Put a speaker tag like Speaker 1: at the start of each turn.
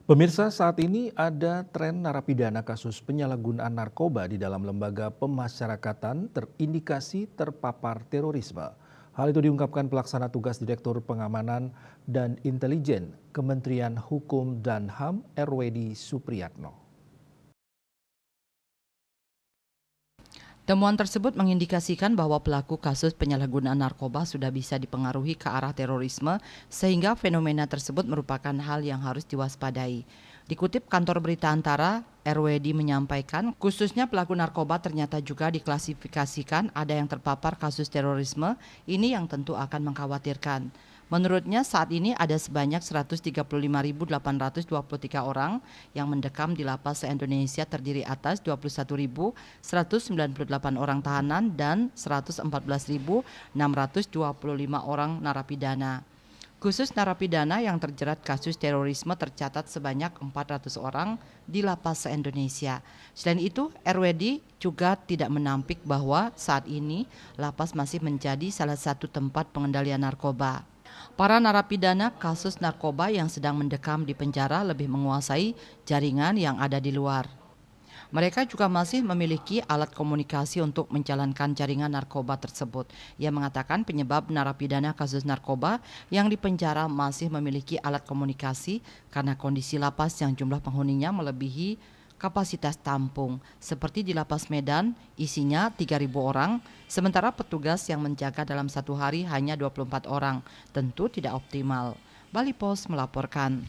Speaker 1: Pemirsa, saat ini ada tren narapidana kasus penyalahgunaan narkoba di dalam lembaga pemasyarakatan terindikasi terpapar terorisme. Hal itu diungkapkan pelaksana tugas Direktur Pengamanan dan Intelijen Kementerian Hukum dan HAM Erwedi Supriyatno.
Speaker 2: Temuan tersebut mengindikasikan bahwa pelaku kasus penyalahgunaan narkoba sudah bisa dipengaruhi ke arah terorisme, sehingga fenomena tersebut merupakan hal yang harus diwaspadai. Dikutip kantor berita Antara, RWD menyampaikan, khususnya pelaku narkoba ternyata juga diklasifikasikan ada yang terpapar kasus terorisme, ini yang tentu akan mengkhawatirkan. Menurutnya saat ini ada sebanyak 135.823 orang yang mendekam di lapas se-Indonesia terdiri atas 21.198 orang tahanan dan 114.625 orang narapidana. Khusus narapidana yang terjerat kasus terorisme tercatat sebanyak 400 orang di lapas se-Indonesia. Selain itu, RWD juga tidak menampik bahwa saat ini lapas masih menjadi salah satu tempat pengendalian narkoba. Para narapidana kasus narkoba yang sedang mendekam di penjara lebih menguasai jaringan yang ada di luar. Mereka juga masih memiliki alat komunikasi untuk menjalankan jaringan narkoba tersebut. Ia mengatakan penyebab narapidana kasus narkoba yang di penjara masih memiliki alat komunikasi karena kondisi lapas yang jumlah penghuninya melebihi kapasitas tampung. Seperti di Lapas Medan, isinya 3.000 orang, sementara petugas yang menjaga dalam satu hari hanya 24 orang. Tentu tidak optimal. Bali Pos melaporkan.